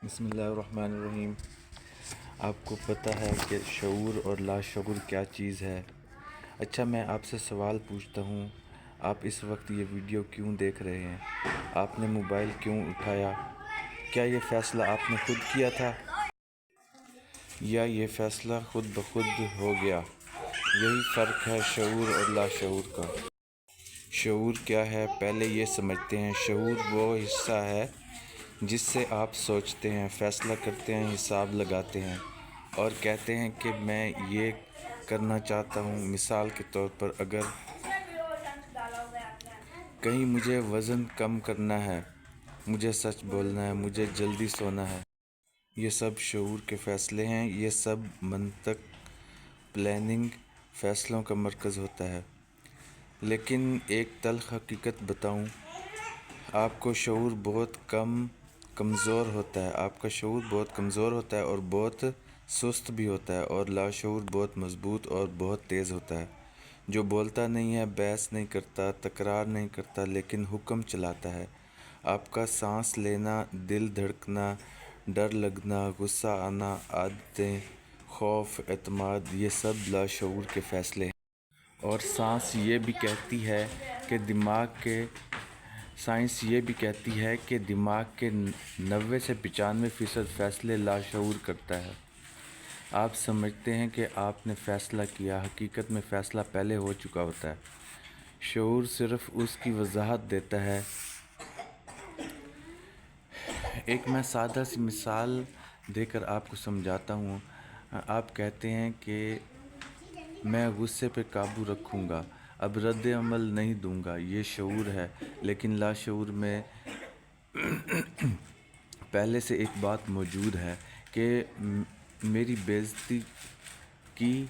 بسم اللہ الرحمن الرحیم۔ آپ کو پتہ ہے کہ شعور اور لاشعور کیا چیز ہے؟ اچھا، میں آپ سے سوال پوچھتا ہوں، آپ اس وقت یہ ویڈیو کیوں دیکھ رہے ہیں؟ آپ نے موبائل کیوں اٹھایا؟ کیا یہ فیصلہ آپ نے خود کیا تھا یا یہ فیصلہ خود بخود ہو گیا؟ یہی فرق ہے شعور اور لاشعور کا۔ شعور کیا ہے، پہلے یہ سمجھتے ہیں۔ شعور وہ حصہ ہے جس سے آپ سوچتے ہیں، فیصلہ کرتے ہیں، حساب لگاتے ہیں اور کہتے ہیں کہ میں یہ کرنا چاہتا ہوں۔ مثال کے طور پر، اگر کہیں مجھے وزن کم کرنا ہے، مجھے سچ بولنا ہے، مجھے جلدی سونا ہے، یہ سب شعور کے فیصلے ہیں۔ یہ سب منطق، پلاننگ، فیصلوں کا مرکز ہوتا ہے۔ لیکن ایک تلخ حقیقت بتاؤں، آپ کا شعور بہت کمزور ہوتا ہے۔ آپ کا شعور بہت کمزور ہوتا ہے اور بہت سست بھی ہوتا ہے، اور لاشعور بہت مضبوط اور بہت تیز ہوتا ہے، جو بولتا نہیں ہے، بحث نہیں کرتا، تکرار نہیں کرتا، لیکن حکم چلاتا ہے۔ آپ کا سانس لینا، دل دھڑکنا، ڈر لگنا، غصہ آنا، عادتیں، خوف، اعتماد، یہ سب لاشعور کے فیصلے ہیں۔ اور سائنس یہ بھی کہتی ہے کہ دماغ کے 90 سے 95% فیصلے لاشعور کرتا ہے۔ آپ سمجھتے ہیں کہ آپ نے فیصلہ کیا، حقیقت میں فیصلہ پہلے ہو چکا ہوتا ہے۔ شعور صرف اس کی وضاحت دیتا ہے۔ ایک میں سادہ سی مثال دے کر آپ کو سمجھاتا ہوں۔ آپ کہتے ہیں کہ میں غصے پہ قابو رکھوں گا، اب رد عمل نہیں دوں گا، یہ شعور ہے۔ لیکن لاشعور میں پہلے سے ایک بات موجود ہے کہ میری بےعزتی کی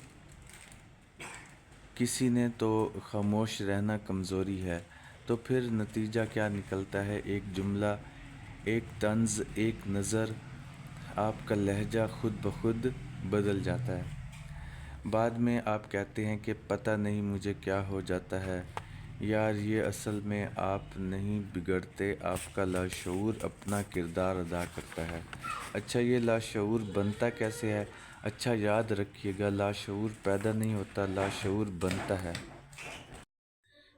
کسی نے تو خاموش رہنا کمزوری ہے۔ تو پھر نتیجہ کیا نکلتا ہے؟ ایک جملہ، ایک طنز، ایک نظر، آپ کا لہجہ خود بخود بدل جاتا ہے۔ بعد میں آپ کہتے ہیں کہ پتہ نہیں مجھے کیا ہو جاتا ہے یار، یہ اصل میں آپ نہیں بگڑتے، آپ کا لاشعور اپنا کردار ادا کرتا ہے۔ اچھا، یہ لاشعور بنتا کیسے ہے؟ اچھا، یاد رکھیے گا، لاشعور پیدا نہیں ہوتا، لاشعور بنتا ہے۔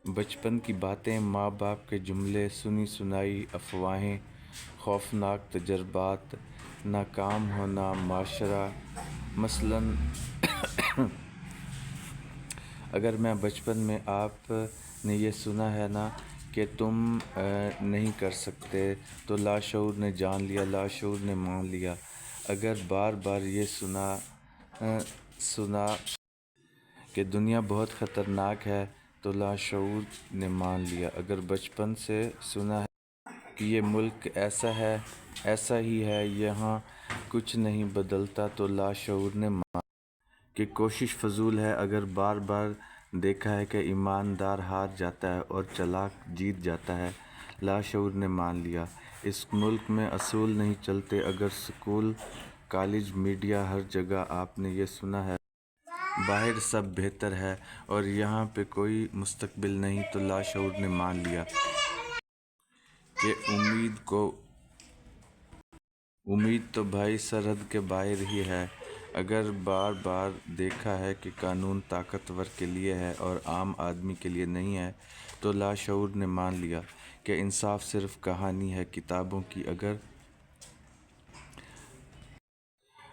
بچپن کی باتیں، ماں باپ کے جملے، سنی سنائی افواہیں، خوفناک تجربات، ناکام ہونا، معاشرہ۔ مثلاً اگر میں بچپن میں آپ نے یہ سنا ہے نا کہ تم نہیں کر سکتے، تو لاشعور نے جان لیا، لاشعور نے مان لیا۔ اگر بار بار یہ سنا کہ دنیا بہت خطرناک ہے، تو لاشعور نے مان لیا۔ اگر بچپن سے سنا ہے کہ یہ ملک ایسا ہے، ایسا ہی ہے، یہاں کچھ نہیں بدلتا، تو لاشعور نے مان لیا کہ کوشش فضول ہے۔ اگر بار بار دیکھا ہے کہ ایماندار ہار جاتا ہے اور چالاک جیت جاتا ہے، لاشعور نے مان لیا اس ملک میں اصول نہیں چلتے۔ اگر سکول، کالج، میڈیا، ہر جگہ آپ نے یہ سنا ہے باہر سب بہتر ہے اور یہاں پہ کوئی مستقبل نہیں، تو لاشعور نے مان لیا کہ امید تو بھائی سرحد کے باہر ہی ہے۔ اگر بار بار دیکھا ہے کہ قانون طاقتور کے لیے ہے اور عام آدمی کے لیے نہیں ہے، تو لاشعور نے مان لیا کہ انصاف صرف کہانی ہے کتابوں کی۔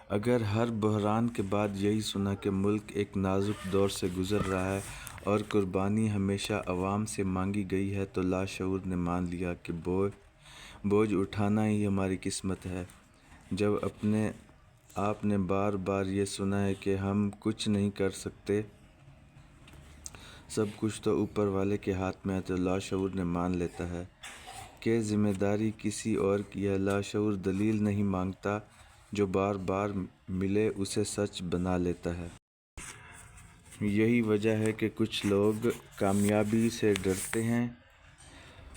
اگر ہر بحران کے بعد یہی سنا کہ ملک ایک نازک دور سے گزر رہا ہے اور قربانی ہمیشہ عوام سے مانگی گئی ہے، تو لاشعور نے مان لیا کہ بوجھ اٹھانا ہی ہماری قسمت ہے۔ جب آپ نے بار بار یہ سنا ہے کہ ہم کچھ نہیں کر سکتے، سب کچھ تو اوپر والے کے ہاتھ میں ہے، تو لاشعور نے مان لیتا ہے کہ ذمہ داری کسی اور کی ہے۔ لاشعور دلیل نہیں مانگتا، جو بار بار ملے اسے سچ بنا لیتا ہے۔ یہی وجہ ہے کہ کچھ لوگ کامیابی سے ڈرتے ہیں،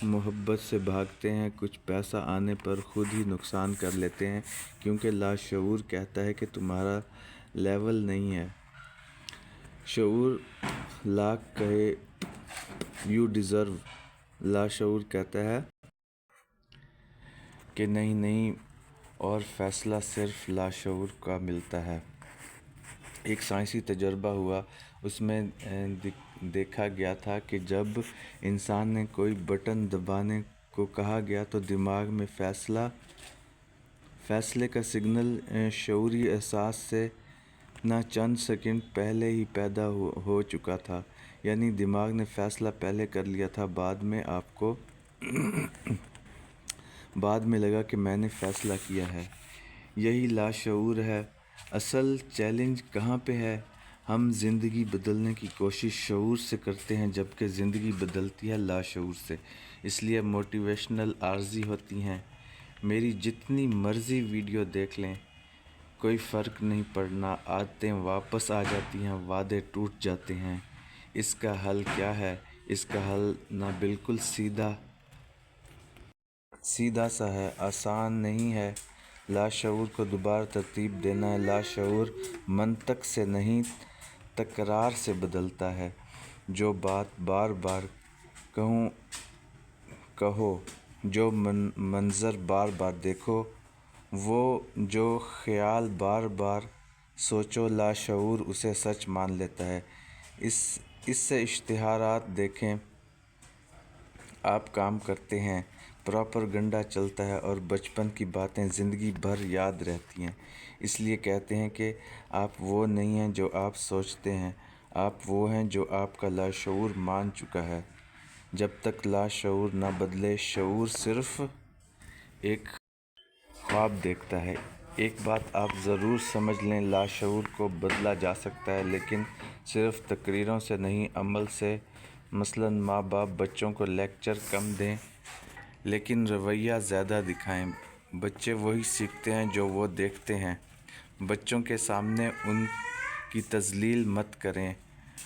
محبت سے بھاگتے ہیں، کچھ پیسہ آنے پر خود ہی نقصان کر لیتے ہیں، کیونکہ لاشعور کہتا ہے کہ تمہارا لیول نہیں ہے۔ شعور لاکھ کہے یو ڈیزرو، لاشعور کہتا ہے کہ نہیں، اور فیصلہ صرف لاشعور کا ملتا ہے۔ ایک سائنسی تجربہ ہوا، اس میں دیکھا گیا تھا کہ جب انسان نے کوئی بٹن دبانے کو کہا گیا تو دماغ میں فیصلے کا سگنل شعوری احساس سے نہ چند سیکنڈ پہلے ہی پیدا ہو چکا تھا، یعنی دماغ نے فیصلہ پہلے کر لیا تھا۔ بعد میں لگا کہ میں نے فیصلہ کیا ہے۔ یہی لاشعور ہے۔ اصل چیلنج کہاں پہ ہے؟ ہم زندگی بدلنے کی کوشش شعور سے کرتے ہیں، جبکہ زندگی بدلتی ہے لاشعور سے۔ اس لیے موٹیویشنل عارضی ہوتی ہیں۔ میری جتنی مرضی ویڈیو دیکھ لیں، کوئی فرق نہیں پڑنا، عادتیں واپس آ جاتی ہیں، وعدے ٹوٹ جاتے ہیں۔ اس کا حل کیا ہے؟ اس کا حل نہ بالکل سیدھا سا ہے، آسان نہیں ہے۔ لاشعور کو دوبارہ ترتیب دینا ہے۔ لاشعور منطق سے نہیں، تکرار سے بدلتا ہے۔ جو بات بار بار کہو، جو منظر بار بار دیکھو، وہ جو خیال بار بار سوچو، لاشعور اسے سچ مان لیتا ہے۔ اس سے اشتہارات دیکھیں، آپ کام کرتے ہیں، پروپیگنڈا چلتا ہے اور بچپن کی باتیں زندگی بھر یاد رہتی ہیں۔ اس لیے کہتے ہیں کہ آپ وہ نہیں ہیں جو آپ سوچتے ہیں، آپ وہ ہیں جو آپ کا لاشعور مان چکا ہے۔ جب تک لاشعور نہ بدلے، شعور صرف ایک خواب دیکھتا ہے۔ ایک بات آپ ضرور سمجھ لیں، لاشعور کو بدلا جا سکتا ہے، لیکن صرف تقریروں سے نہیں، عمل سے۔ مثلاً ماں باپ بچوں کو لیکچر کم دیں لیکن رویہ زیادہ دکھائیں۔ بچے وہی سیکھتے ہیں جو وہ دیکھتے ہیں۔ بچوں کے سامنے ان کی تذلیل مت کریں،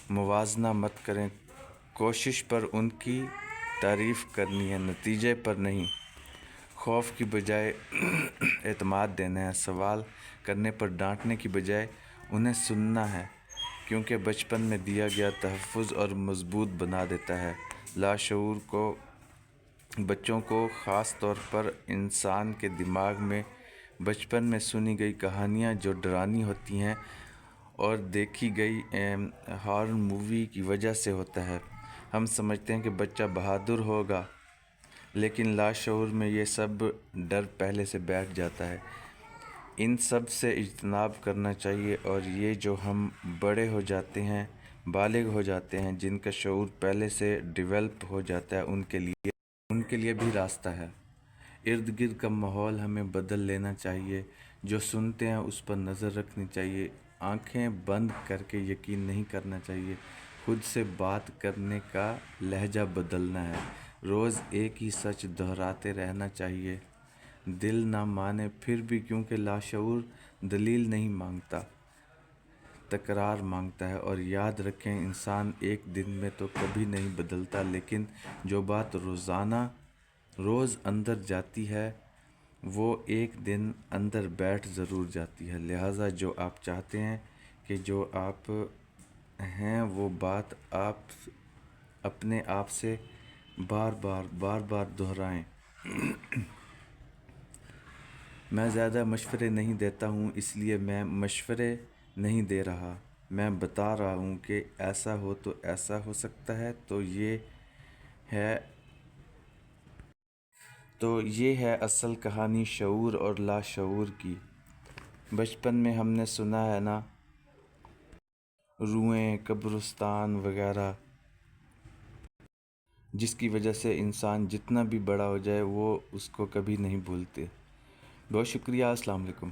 موازنہ مت کریں۔ کوشش پر ان کی تعریف کرنی ہے، نتیجے پر نہیں۔ خوف کی بجائے اعتماد دینا ہے۔ سوال کرنے پر ڈانٹنے کی بجائے انہیں سننا ہے، کیونکہ بچپن میں دیا گیا تحفظ اور مضبوط بنا دیتا ہے۔ لاشعور کو بچوں کو، خاص طور پر انسان کے دماغ میں بچپن میں سنی گئی کہانیاں جو ڈرانی ہوتی ہیں اور دیکھی گئی ہارر مووی کی وجہ سے ہوتا ہے۔ ہم سمجھتے ہیں کہ بچہ بہادر ہوگا، لیکن لاشعور میں یہ سب ڈر پہلے سے بیٹھ جاتا ہے۔ ان سب سے اجتناب کرنا چاہیے، اور یہ جو ہم بڑے ہو جاتے ہیں، بالغ ہو جاتے ہیں، جن کا شعور پہلے سے ڈیولپ ہو جاتا ہے، ان کے لیے بھی راستہ ہے۔ ارد گرد کا ماحول ہمیں بدل لینا چاہیے۔ جو سنتے ہیں اس پر نظر رکھنی چاہیے۔ آنکھیں بند کر کے یقین نہیں کرنا چاہیے۔ خود سے بات کرنے کا لہجہ بدلنا ہے۔ روز ایک ہی سچ دہراتے رہنا چاہیے۔ دل نہ مانے پھر بھی، کیونکہ لاشعور دلیل نہیں مانگتا، تکرار مانگتا ہے۔ اور یاد رکھیں، انسان ایک دن میں تو کبھی نہیں بدلتا، لیکن جو بات روز اندر جاتی ہے، وہ ایک دن اندر بیٹھ ضرور جاتی ہے۔ لہٰذا جو آپ چاہتے ہیں کہ جو آپ ہیں وہ بات آپ اپنے آپ سے بار بار دہرائیں۔ میں زیادہ مشورے نہیں دیتا ہوں، اس لیے میں مشورے نہیں دے رہا، میں بتا رہا ہوں کہ ایسا ہو تو ایسا ہو سکتا ہے۔ تو یہ ہے اصل کہانی شعور اور لاشعور کی۔ بچپن میں ہم نے سنا ہے نا، روئیں، قبرستان وغیرہ، جس کی وجہ سے انسان جتنا بھی بڑا ہو جائے وہ اس کو کبھی نہیں بھولتے۔ بہت شکریہ، السلام علیکم۔